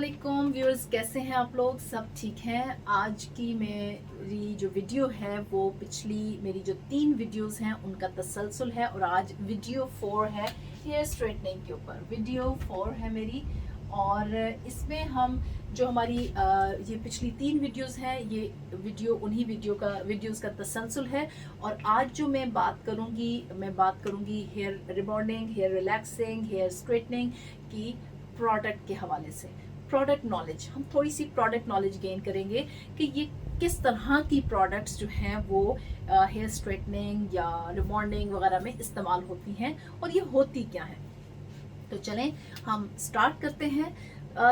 अस्सलामुअलैकुम व्यूअर्स, कैसे हैं आप लोग? सब ठीक हैं। आज की मेरी जो वीडियो है वो पिछली मेरी जो 3 वीडियोस हैं उनका तसलसल है और आज वीडियो 4 है हेयर स्ट्रेटनिंग के ऊपर। वीडियो 4 है मेरी और इसमें हम जो हमारी ये पिछली 3 वीडियोस हैं, ये वीडियो उन्हीं वीडियोस का तसलसल है। और आज जो मैं बात करूंगी hair rebonding, hair relaxing, hair straightening की प्रोडक्ट के हवाले से। प्रोडक्ट नॉलेज, हम थोड़ी सी प्रोडक्ट नॉलेज गेन करेंगे कि ये किस तरह की प्रोडक्ट्स जो हैं वो हेयर स्ट्रेटनिंग या रिबॉन्डिंग वगैरह में इस्तेमाल होती हैं और ये होती क्या है। तो चलें हम स्टार्ट करते हैं।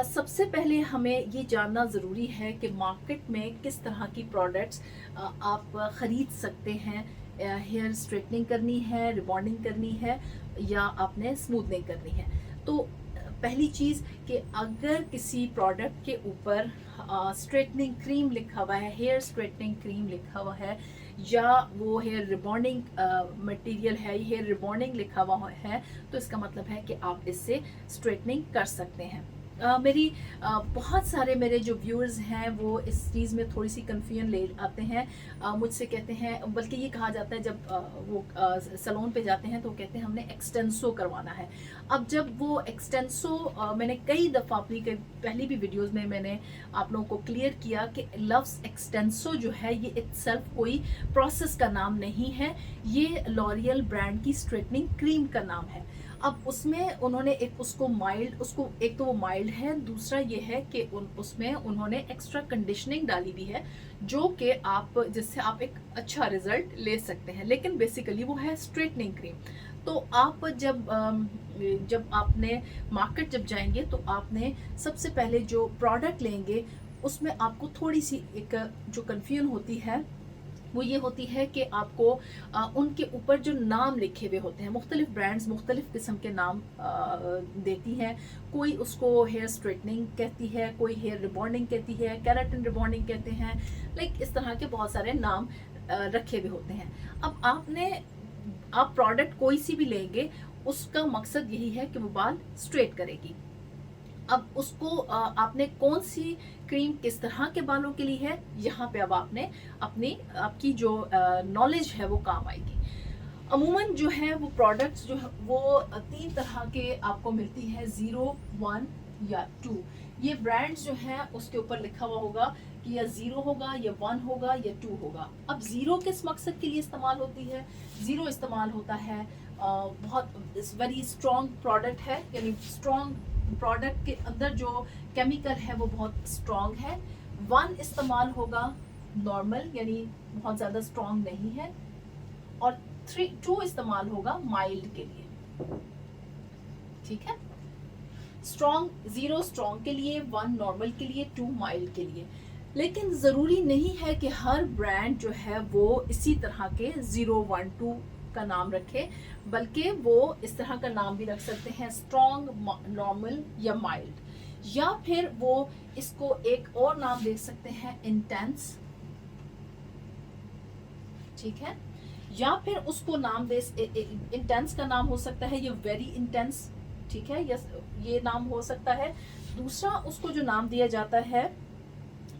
सबसे पहले हमें ये जानना ज़रूरी है कि मार्केट में किस तरह की प्रोडक्ट्स आप ख़रीद सकते हैं। हेयर स्ट्रेटनिंग करनी है, रिबॉन्डिंग करनी है या आपने स्मूथनिंग करनी है। तो पहली चीज़ कि अगर किसी प्रोडक्ट के ऊपर स्ट्रेटनिंग क्रीम लिखा हुआ है, हेयर स्ट्रेटनिंग क्रीम लिखा हुआ है या वो हेयर रिबॉन्डिंग मटेरियल है, हेयर रिबॉन्डिंग लिखा हुआ है, तो इसका मतलब है कि आप इससे स्ट्रेटनिंग कर सकते हैं। बहुत सारे मेरे जो व्यूअर्स हैं वो इस चीज़ में थोड़ी सी कन्फ्यूजन ले आते हैं। मुझसे कहते हैं, बल्कि ये कहा जाता है जब वो सैलून पे जाते हैं तो कहते हैं हमने एक्सटेंसो करवाना है। अब जब वो एक्सटेंसो मैंने कई दफ़ा अपनी पहली भी वीडियोस में मैंने आप लोगों को क्लियर किया कि लव्स एक्सटेंसो जो है ये इटसेल्फ कोई प्रोसेस का नाम नहीं है, ये लॉरियल ब्रांड की स्ट्रेटनिंग क्रीम का नाम है। अब उसमें उन्होंने एक तो वो माइल्ड है, दूसरा ये है कि उसमें उन्होंने एक्स्ट्रा कंडीशनिंग डाली भी है जो कि जिससे आप एक अच्छा रिजल्ट ले सकते हैं, लेकिन बेसिकली वो है स्ट्रेटनिंग क्रीम। तो आप जब आपने मार्केट जब जाएंगे तो आपने सबसे पहले जो प्रोडक्ट लेंगे उसमें आपको थोड़ी सी एक जो कन्फ्यूजन होती है वो ये होती है कि आपको उनके ऊपर जो नाम लिखे हुए होते हैं, मुख्तलिफ ब्रांड्स मुख्तलिफ किस्म के नाम देती हैं। कोई उसको हेयर स्ट्रेटनिंग कहती है, कोई हेयर रिबॉन्डिंग कहती है, केराटिन रिबॉन्डिंग कहते हैं, लाइक इस तरह के बहुत सारे नाम रखे हुए होते हैं। अब आप प्रोडक्ट कोई सी भी लेंगे, उसका मकसद यही है कि वो बाल स्ट्रेट करेगी। अब उसको आपने कौन सी क्रीम किस तरह के बालों के लिए है, यहाँ पे अब आपकी जो नॉलेज है वो काम आएगी। अमूमन जो है वो प्रोडक्ट्स जो है वो 3 तरह के आपको मिलती है, 0, 1 या 2। ये ब्रांड्स जो हैं उसके ऊपर लिखा हुआ होगा कि या 0 होगा या 1 होगा या 2 होगा। अब 0 किस मकसद के लिए इस्तेमाल होती है? 0 इस्तेमाल होता है बहुत वेरी स्ट्रॉन्ग प्रोडक्ट है, यानी स्ट्रॉन्ग प्रोडक्ट के अंदर जो केमिकल है वो बहुत स्ट्रॉन्ग है। 1 इस्तेमाल होगा नॉर्मल, यानी बहुत ज़्यादा स्ट्रॉन्ग नहीं है। और 2 इस्तेमाल होगा माइल्ड के लिए। ठीक है, 0 स्ट्रॉन्ग के लिए, 1 नॉर्मल के लिए, 2 माइल्ड के लिए। लेकिन ज़रूरी नहीं है कि हर ब्रांड जो है वो इसी तरह के 0, 1, 2 का नाम रखे, बल्कि वो इस तरह का नाम भी रख सकते हैं, स्ट्रॉन्ग, नॉर्मल या माइल्ड। या फिर वो इसको एक और नाम दे सकते हैं, इंटेंस। ठीक है, या फिर उसको नाम दे, इंटेंस का नाम हो सकता है ये वेरी इंटेंस। ठीक है, ये नाम हो सकता है। दूसरा उसको जो नाम दिया जाता है,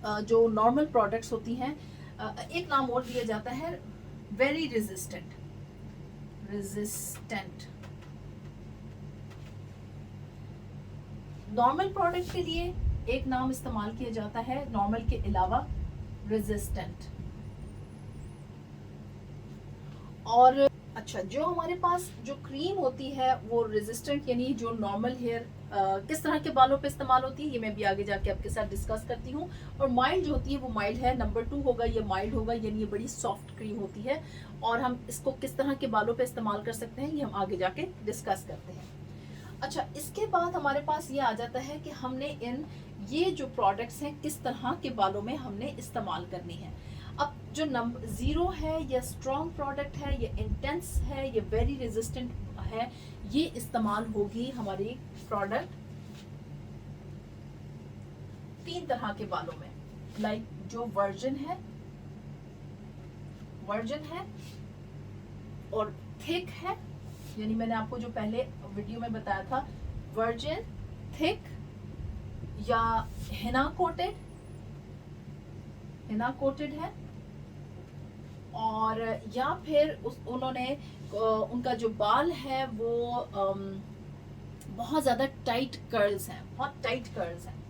जो नॉर्मल प्रोडक्ट्स होती हैं, एक नाम और दिया जाता है, वेरी रेजिस्टेंट। नॉर्मल प्रोडक्ट के लिए एक नाम इस्तेमाल किया जाता है, नॉर्मल के अलावा रेजिस्टेंट। और अच्छा, जो हमारे पास जो क्रीम होती है वो रेजिस्टेंट, यानी जो नॉर्मल हेयर किस तरह के बालों पे इस्तेमाल होती है ये मैं भी आगे जाके आपके साथ डिस्कस करती हूँ। और माइल्ड जो होती है वो माइल्ड है, नंबर 2 होगा, ये माइल्ड होगा, यानी ये बड़ी सॉफ्ट क्रीम होती है। और हम इसको किस तरह के बालों पे इस्तेमाल कर सकते हैं ये हम आगे जाके डिस्कस करते हैं। अच्छा, इसके बाद हमारे पास ये आ जाता है कि हमने ये जो प्रोडक्ट्स हैं किस तरह के बालों में हमने इस्तेमाल करनी है। अब जो नंबर 0 है, ये स्ट्रॉन्ग प्रोडक्ट है, ये इंटेंस है, ये वेरी रेजिस्टेंट है, ये इस्तेमाल होगी हमारी प्रोडक्ट 3 तरह के बालों में। लाइक जो वर्जिन है और थिक है, यानी मैंने आपको जो पहले वीडियो में बताया था, वर्जिन, थिक या हिना कोटेड है, और या फिर उन्होंने उनका जो बाल है वो बहुत ज्यादा टाइट कर्ल्स हैं, बहुत टाइट कर्ल्स हैं।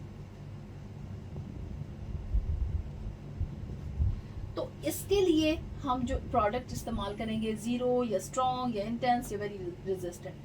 तो इसके लिए हम जो प्रोडक्ट इस्तेमाल करेंगे, जीरो या स्ट्रॉन्ग या इंटेंस या वेरी रेजिस्टेंट,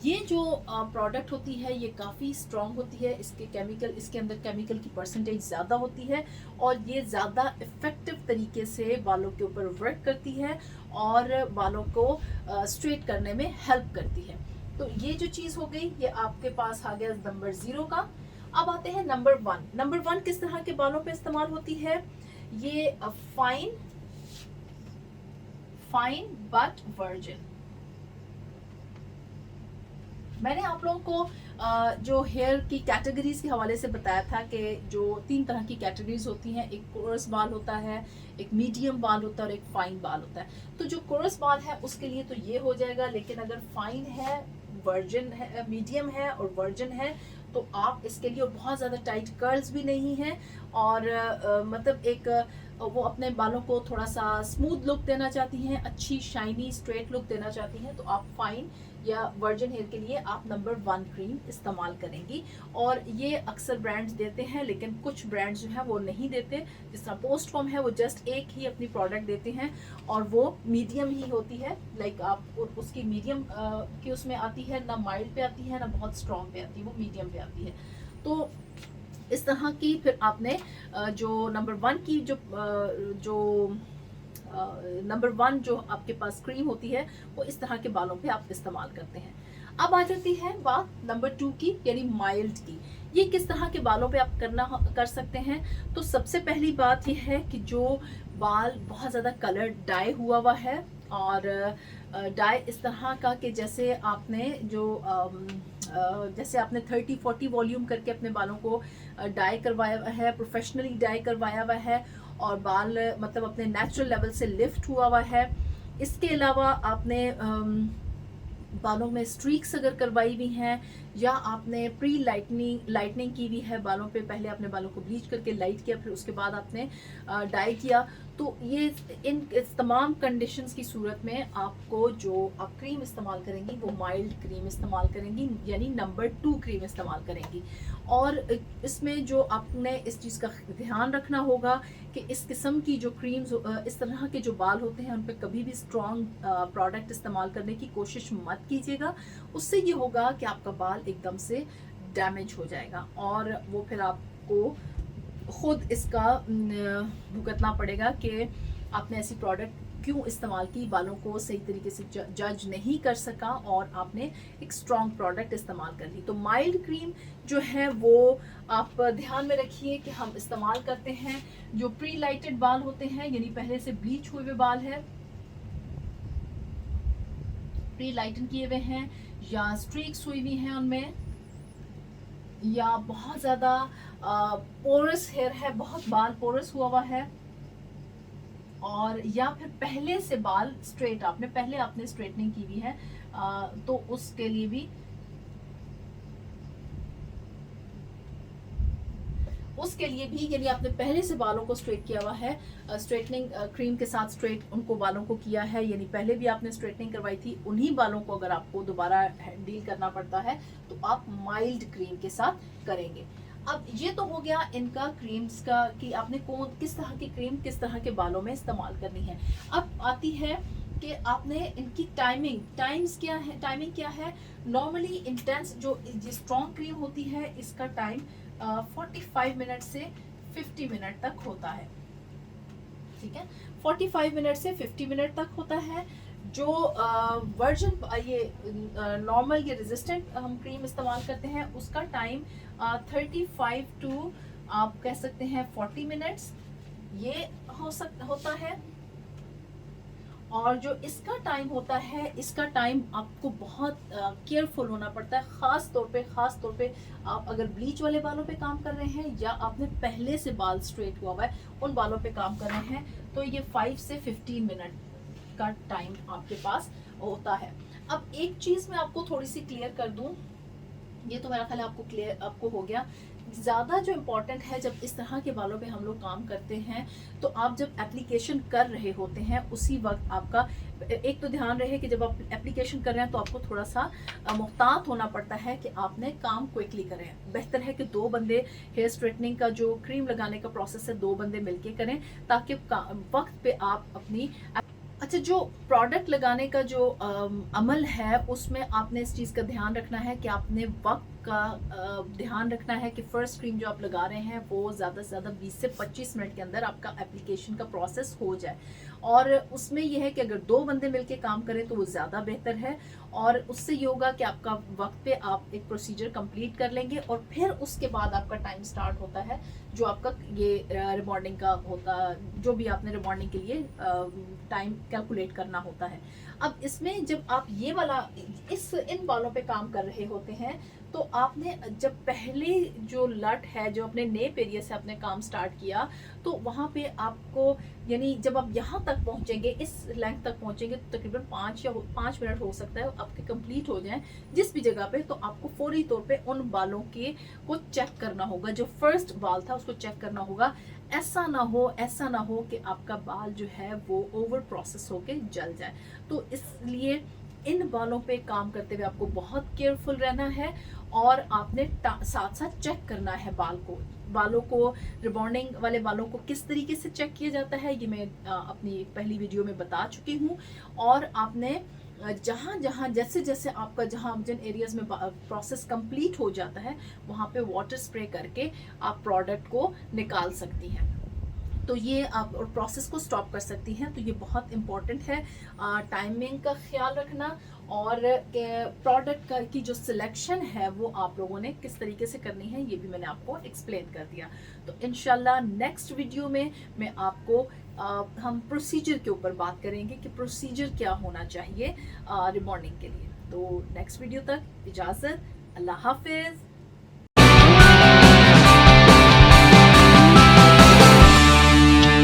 ये जो प्रोडक्ट होती है ये काफ़ी स्ट्रॉन्ग होती है, इसके अंदर केमिकल की परसेंटेज ज़्यादा होती है, और ये ज़्यादा इफ़ेक्टिव तरीके से बालों के ऊपर वर्क करती है और बालों को स्ट्रेट करने में हेल्प करती है। तो ये जो चीज़ हो गई, ये आपके पास आ गया नंबर 0 का। अब आते हैं नंबर 1। नंबर 1 किस तरह के बालों पे इस्तेमाल होती है? ये फाइन बट वर्जिन। मैंने आप लोगों को जो हेयर की कैटेगरीज के हवाले से बताया था कि जो 3 तरह की कैटेगरीज होती हैं, एक कोरस बाल होता है, एक मीडियम बाल होता है और एक फाइन बाल होता है। तो जो कोरस बाल है उसके लिए तो ये हो जाएगा, लेकिन अगर फाइन है, वर्जिन है, मीडियम है और वर्जिन है, तो आप इसके लिए, बहुत ज़्यादा टाइट कर्ल्स भी नहीं है, और मतलब एक वो अपने बालों को थोड़ा सा स्मूथ लुक देना चाहती हैं, अच्छी शाइनी स्ट्रेट लुक देना चाहती हैं, तो आप फाइन या वर्जिन हेयर के लिए आप नंबर 1 क्रीम इस्तेमाल करेंगी। और ये अक्सर ब्रांड्स देते हैं, लेकिन कुछ ब्रांड्स जो है वो नहीं देते। जिस तरह पोस्टकॉम है, वो जस्ट एक ही अपनी प्रोडक्ट देते हैं और वो मीडियम ही होती है, लाइक आप उसकी मीडियम की उसमें आती है, ना माइल्ड पे आती है ना बहुत स्ट्रॉन्ग पे आती है, वो मीडियम पे आती है। तो इस तरह की फिर आपने जो नंबर 1 की जो नंबर 1 जो आपके पास क्रीम होती है, वो इस तरह के बालों पे आप इस्तेमाल करते हैं। अब आ जाती है बात नंबर 2 की, यानी माइल्ड की। ये किस तरह के बालों पे आप कर सकते हैं? तो सबसे पहली बात ये है कि जो बाल बहुत ज़्यादा कलर डाई हुआ हुआ है, और डाई इस तरह का कि जैसे आपने 30-40 वॉल्यूम करके अपने बालों को डाई करवाया हुआ है, प्रोफेशनली डाई करवाया हुआ है, और बाल मतलब अपने नेचुरल लेवल से लिफ्ट हुआ हुआ है। इसके अलावा आपने बालों में स्ट्रीक्स अगर करवाई हुई हैं, या आपने प्री लाइटनिंग की हुई है बालों पे, पहले अपने बालों को ब्लीच करके लाइट किया, फिर उसके बाद आपने डाई किया, तो ये इस तमाम कंडीशंस की सूरत में आपको जो आप क्रीम इस्तेमाल करेंगी वो माइल्ड क्रीम इस्तेमाल करेंगी, यानी नंबर 2 क्रीम इस्तेमाल करेंगी। और इसमें जो आपने इस चीज़ का ध्यान रखना होगा कि इस किस्म की जो क्रीम्स, इस तरह के जो बाल होते हैं, उन पर कभी भी स्ट्रॉन्ग प्रोडक्ट इस्तेमाल करने की कोशिश मत कीजिएगा। उससे ये होगा कि आपका बाल एकदम से डैमेज हो जाएगा, और वो फिर आपको खुद इसका भुगतना पड़ेगा कि आपने ऐसी प्रोडक्ट क्यों इस्तेमाल की, बालों को सही तरीके से जज नहीं कर सका और आपने एक स्ट्रॉन्ग प्रोडक्ट इस्तेमाल कर ली। तो माइल्ड क्रीम जो है वो आप ध्यान में रखिए कि हम इस्तेमाल करते हैं जो प्री लाइटेड बाल होते हैं, यानी पहले से ब्लीच हुए हुए बाल है, प्री लाइटन किए हुए हैं, या स्ट्रीक्स हुई हुई हैं उनमें, या बहुत ज़्यादा पोरस हेयर है, बहुत बाल पोरस हुआ हुआ है, और या फिर पहले से बाल स्ट्रेट आपने स्ट्रेटनिंग की हुई है, तो उसके लिए भी यानी आपने पहले से बालों को स्ट्रेट किया हुआ है, स्ट्रेटनिंग क्रीम के साथ स्ट्रेट उनको बालों को किया है, यानी पहले भी आपने स्ट्रेटनिंग करवाई थी, उन्हीं बालों को अगर आपको दोबारा डील करना पड़ता है तो आप माइल्ड क्रीम के साथ करेंगे। अब ये तो हो गया इनका क्रीम्स का कि आपने किस तरह की क्रीम किस तरह के बालों में इस्तेमाल करनी है। अब आती है कि आपने इनकी टाइमिंग क्या है। नॉर्मली इंटेंस जो स्ट्रॉन्ग क्रीम होती है, इसका टाइम 45 मिनट से 50 मिनट तक होता है, ठीक है, 45 मिनट से 50 मिनट तक होता है। जो वर्जन ये नॉर्मल ये रेजिस्टेंट हम क्रीम इस्तेमाल करते हैं, उसका टाइम 35 टू आप कह सकते हैं 40 मिनट्स ये होता है। और जो इसका टाइम होता है, इसका टाइम आपको बहुत केयरफुल होना पड़ता है, ख़ास तौर पे आप अगर ब्लीच वाले बालों पे काम कर रहे हैं, या आपने पहले से बाल स्ट्रेट हुआ है उन बालों पे काम कर रहे हैं, तो ये 5 से 15 मिनट का टाइम आपके पास होता है। अब एक चीज़ मैं आपको थोड़ी सी क्लियर कर दूं, ये तो मेरा ख्याल है आपको हो गया। ज़्यादा जो इम्पोर्टेंट है, जब इस तरह के बालों पे हम लोग काम करते हैं तो आप जब एप्लीकेशन कर रहे होते हैं उसी वक्त आपका एक तो ध्यान रहे कि जब आप एप्लीकेशन कर रहे हैं तो आपको थोड़ा सा मुहतात होना पड़ता है कि आपने काम क्विकली करें। बेहतर है कि 2 बंदे हेयर स्ट्रेटनिंग का जो क्रीम लगाने का प्रोसेस है 2 बंदे मिलके करें, ताकि वक्त पे आप अपनी अच्छा जो प्रोडक्ट लगाने का जो अमल है उसमें आपने इस चीज़ का ध्यान रखना है कि आपने वक्त का ध्यान रखना है कि फर्स्ट क्रीम जो आप लगा रहे हैं वो ज़्यादा से ज़्यादा 20 से 25 मिनट के अंदर आपका एप्लीकेशन का प्रोसेस हो जाए। और उसमें यह है कि अगर 2 बंदे मिलके काम करें तो वो ज़्यादा बेहतर है, और उससे ये होगा कि आपका वक्त पे आप एक प्रोसीजर कंप्लीट कर लेंगे और फिर उसके बाद आपका टाइम स्टार्ट होता है जो आपका ये रिबॉन्डिंग का होता, जो भी आपने रिबॉन्डिंग के लिए टाइम कैलकुलेट करना होता है। अब इसमें जब आप ये वाला इन बालों पे काम कर रहे होते हैं तो आपने जब पहले जो लट है जो अपने नेप एरिया से आपने काम स्टार्ट किया तो वहाँ पे आपको यानी जब आप यहाँ तक पहुँचेंगे, इस लेंथ तक पहुँचेंगे तो तकरीबन 5 मिनट हो सकता है आपके कंप्लीट हो जाएं जिस भी जगह पे। तो आपको फौरी तौर पे उन बालों के को चेक करना होगा, जो फर्स्ट बाल था उसको चेक करना होगा। ऐसा ना हो कि आपका बाल जो है वो ओवर प्रोसेस होके जल जाए। तो इसलिए इन बालों पे काम करते हुए आपको बहुत केयरफुल रहना है और आपने साथ साथ चेक करना है बालों को रिबॉन्डिंग वाले बालों को किस तरीके से चेक किया जाता है ये मैं अपनी पहली वीडियो में बता चुकी हूँ। और आपने जहाँ जहाँ जैसे जैसे आपका जहाँ जिन एरियाज में प्रोसेस कंप्लीट हो जाता है वहाँ पे वाटर स्प्रे करके आप प्रोडक्ट को निकाल सकती हैं, तो ये आप प्रोसेस को स्टॉप कर सकती हैं। तो ये बहुत इम्पॉर्टेंट है टाइमिंग का ख्याल रखना, और प्रोडक्ट की जो सिलेक्शन है वो आप लोगों ने किस तरीके से करनी है ये भी मैंने आपको एक्सप्लेन कर दिया। तो इंशाल्लाह नेक्स्ट वीडियो में मैं आपको हम प्रोसीजर के ऊपर बात करेंगे कि प्रोसीजर क्या होना चाहिए रिबॉन्डिंग के लिए। तो नेक्स्ट वीडियो तक इजाज़त, अल्लाह हाफिज़।